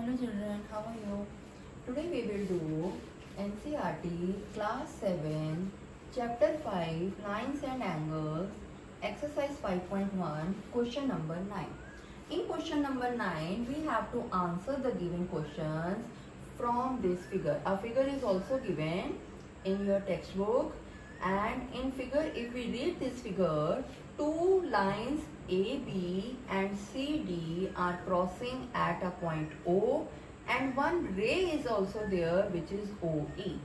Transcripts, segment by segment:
Hello children, how are you? Today we will do NCERT Class 7 Chapter 5 Lines and Angles Exercise 5.1 Question number 9. In question number 9 we have to answer the given questions from this figure. A figure is also given in your textbook, and in figure if we read this figure, two lines AB and CD are crossing at a point O, and one ray is also there which is OE.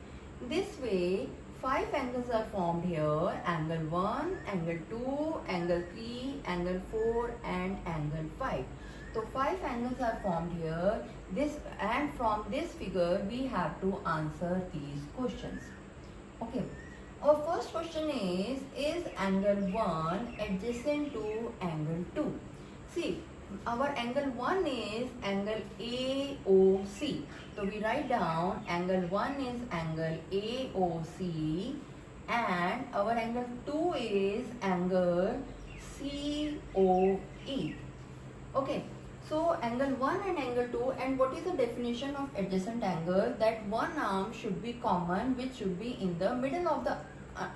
This way 5 angles are formed here: angle 1, angle 2, angle 3, angle 4 and angle 5. So 5 angles are formed here. And from this figure we have to answer these questions. Okay. Our first question is angle 1 adjacent to angle 2? See, our angle 1 is angle AOC. So we write down angle 1 is angle AOC, and our angle 2 is angle COE. Okay. So angle 1 and angle 2, and what is the definition of adjacent angle? That one arm should be common, which should be in the middle of the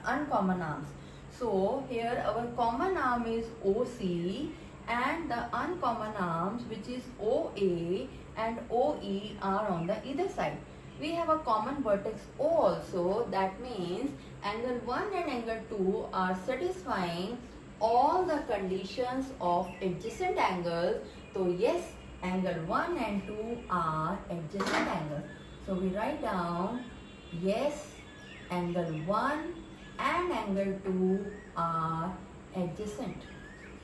uncommon arms. So here our common arm is OC, and the uncommon arms, which is OA and OE, are on the either side. We have a common vertex O also. That means angle 1 and angle 2 are satisfying all the conditions of adjacent angles. So yes, angle 1 and 2 are adjacent angles. So we write down yes, angle 1 and angle 2 are adjacent.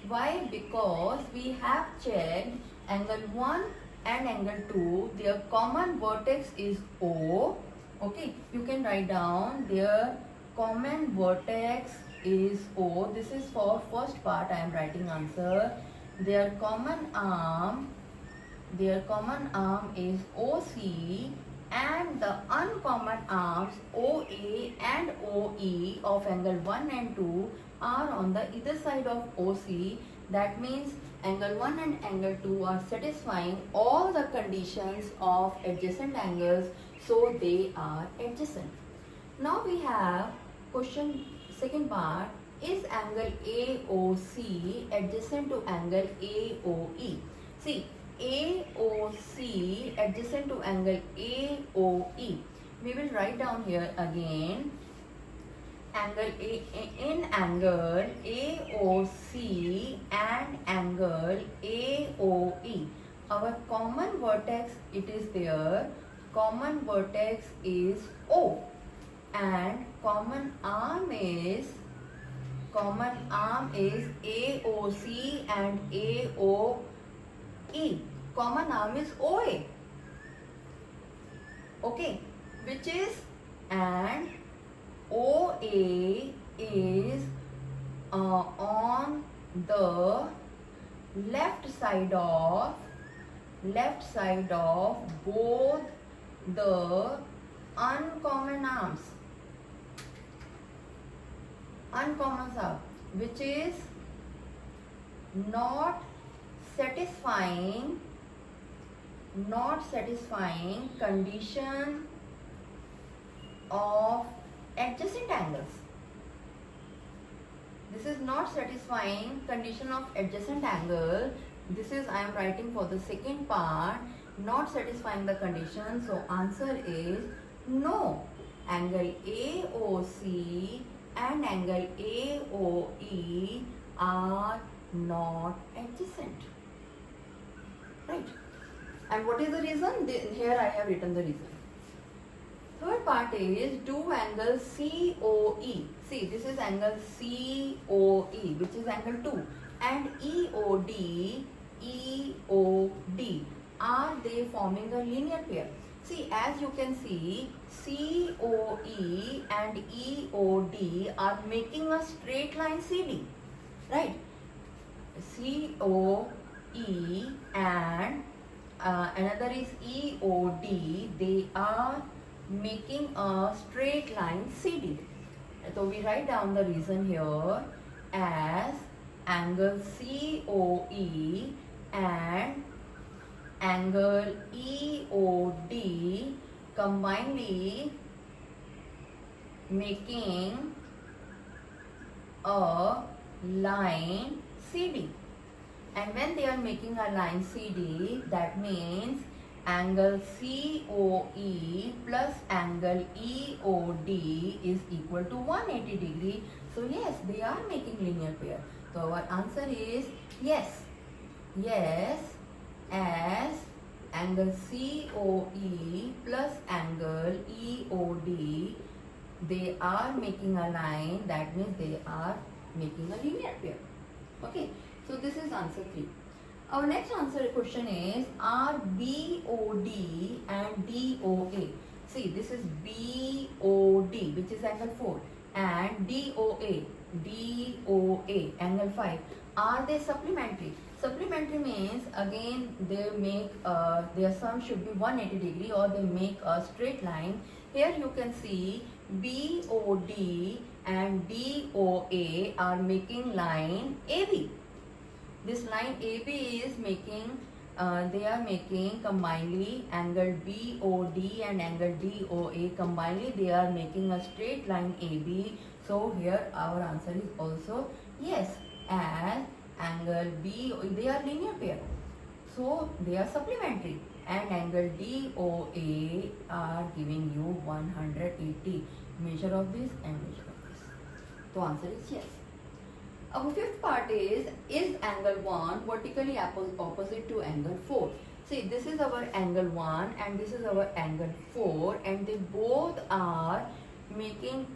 Why? Because we have checked angle 1 and angle 2, their common vertex is O. Okay, you can write down their common vertex is O. This is for first part. I am writing answer. Their common arm is OC, and the uncommon arms OA and OE of angle 1 and 2 are on the either side of OC. That means angle 1 and angle 2 are satisfying all the conditions of adjacent angles, so they are adjacent. Now we have question second part. Is angle AOC adjacent to angle AOE? See, AOC adjacent to angle AOE. We will write down here again. In angle AOC and angle AOE, our common vertex, it is there. Common vertex is O, and common arm is AOC and AOE. Common arm is OA. Okay, which is, and OA is on the left side of both the uncommon arms. Uncommon arm, which is not satisfying condition of adjacent angles. This is not satisfying condition of adjacent angle. This is, I am writing for the second part, not satisfying the condition. So answer is no. Angle AOC and angle AOE are not adjacent. Right? And what is the reason? Here I have written the reason. Third part is do angle COE. See, this is angle COE, which is angle 2, and EOD, are they forming a linear pair? See, as you can see, COE and EOD are making a straight line CD, right? COE and another is EOD, they are making a straight line CD. So we write down the reason here as angle COE and angle EOD combinedly making a line CD. And when they are making a line CD, that means angle COE plus angle EOD is equal to 180 degree. So yes, they are making linear pair. So our answer is yes. Yes, as angle COE plus angle EOD, they are making a line, that means they are making a linear pair. Okay, so this is answer 3. Our next answer question is, are BOD and DOA. See, this is BOD, which is angle 4, and DOA, angle 5. Are they supplementary? Supplementary means again they make their sum should be 180 degree, or they make a straight line. Here you can see BOD and DOA are making line AB. This line AB is making, they are making combinedly angle BOD and angle DOA combinedly, they are making a straight line AB. So here our answer is also yes, as angle BO, they are linear pair, so they are supplementary, and angle DOA are giving you 180, measure of this and measure of this. So answer is yes. Our fifth part is angle 1 vertically opposite to angle 4? See, this is our angle 1 and this is our angle 4, and they both are making,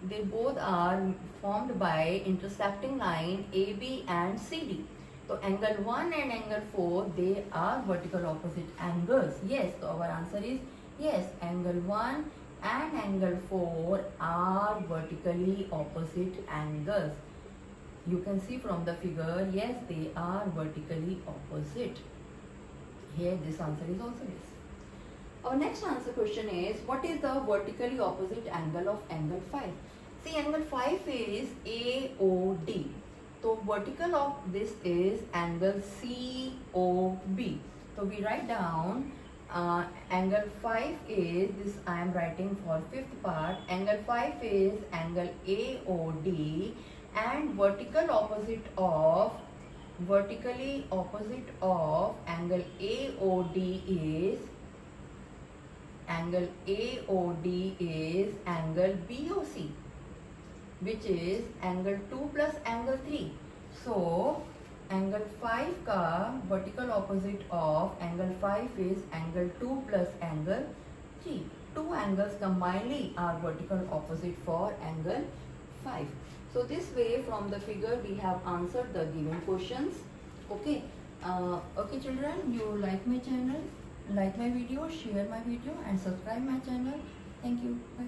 they both are formed by intersecting line AB and CD. So angle 1 and angle 4, they are vertical opposite angles. Yes, so our answer is yes, angle 1 and angle 4 are vertically opposite angles. You can see from the figure, yes, they are vertically opposite. Here this answer is also yes. Our next answer question is, what is the vertically opposite angle of angle 5? See, angle 5 is AOD. So vertical of this is angle COB. So we write down angle 5 is, this I am writing for fifth part, angle 5 is angle AOD, and vertically opposite of angle AOD is angle BOC, which is angle 2 plus angle 3. So angle 5 ka vertical opposite of angle 5 is angle 2 plus angle 3. Two angles combinedly are vertical opposite for angle 5. So this way, from the figure we have answered the given questions. Okay, okay children, you like my channel, like my video, share my video and subscribe my channel. Thank you. Bye.